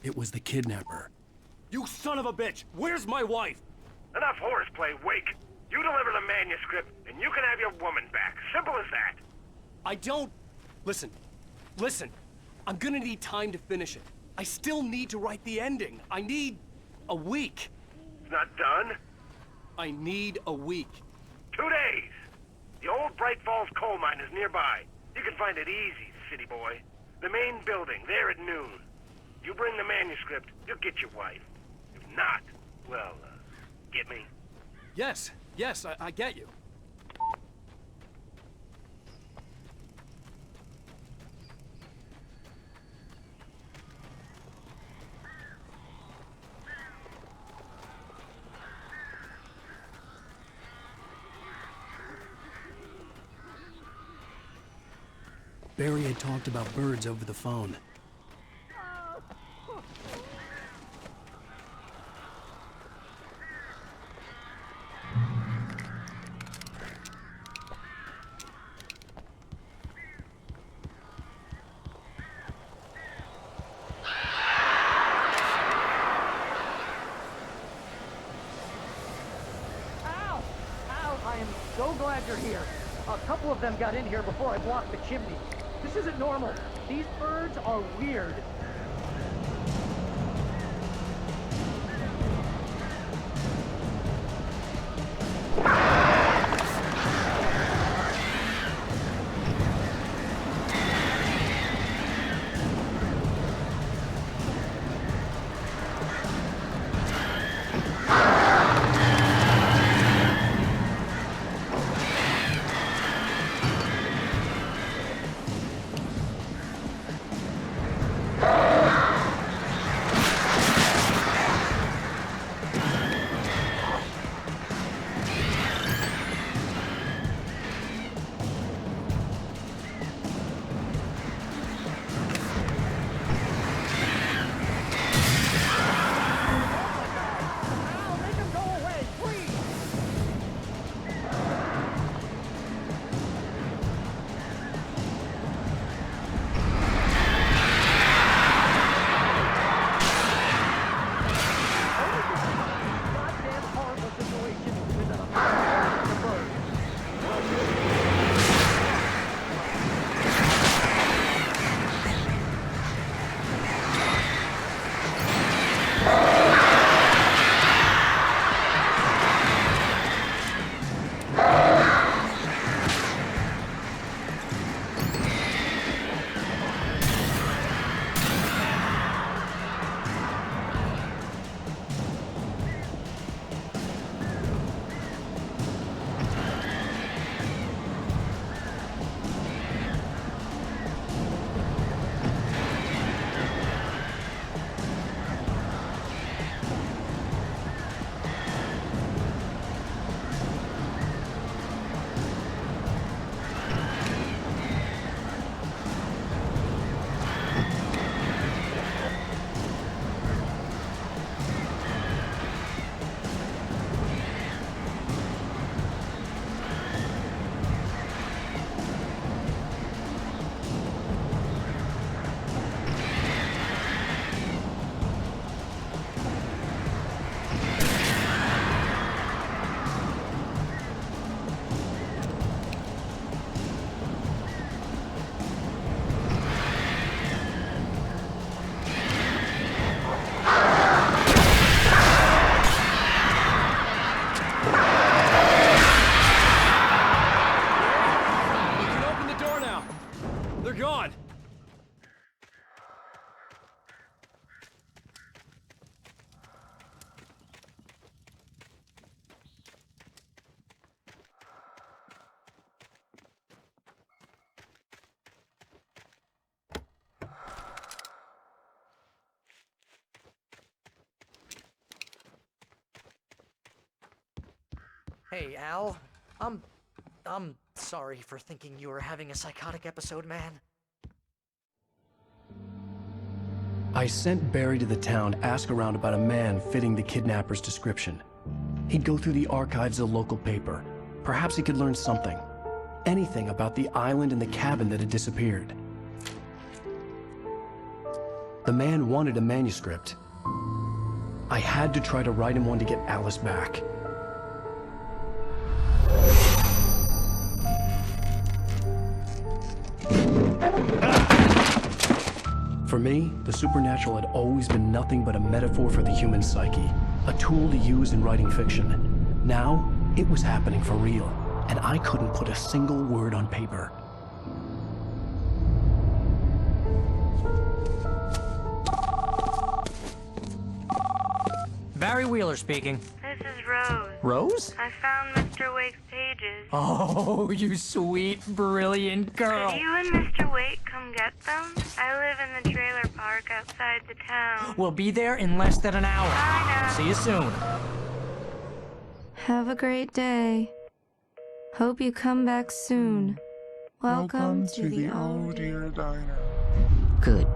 It was the kidnapper. You son of a bitch! Where's my wife? Enough horseplay, Wake. You deliver the manuscript, and you can have your woman back. Simple as that. I don't... Listen. I'm gonna need time to finish it. I still need to write the ending. I need a week. It's not done? I need a week. 2 days. The old Bright Falls coal mine is nearby. You can find it easy, city boy. The main building, there at noon. You bring the manuscript, you'll get your wife. If not, well, get me? Yes, I get you. Barry had talked about birds over the phone. I am so glad you're here. A couple of them got in here before I blocked the chimney. This isn't normal. These birds are weird. Hey, Al. I'm sorry for thinking you were having a psychotic episode, man. I sent Barry to the town to ask around about a man fitting the kidnapper's description. He'd go through the archives of the local paper. Perhaps he could learn something. Anything about the island and the cabin that had disappeared. The man wanted a manuscript. I had to try to write him one to get Alice back. For me, the supernatural had always been nothing but a metaphor for the human psyche, a tool to use in writing fiction. Now, it was happening for real, and I couldn't put a single word on paper. Barry Wheeler speaking. This is Rose. Rose? I found Mr. Wake's pages. Oh, you sweet, brilliant girl. Could you and Mr. Wake come get them? I live in the trailer park outside the town. We'll be there in less than an hour. Bye now. See you soon. Have a great day. Hope you come back soon. Welcome to the Oh Dear Diner. Good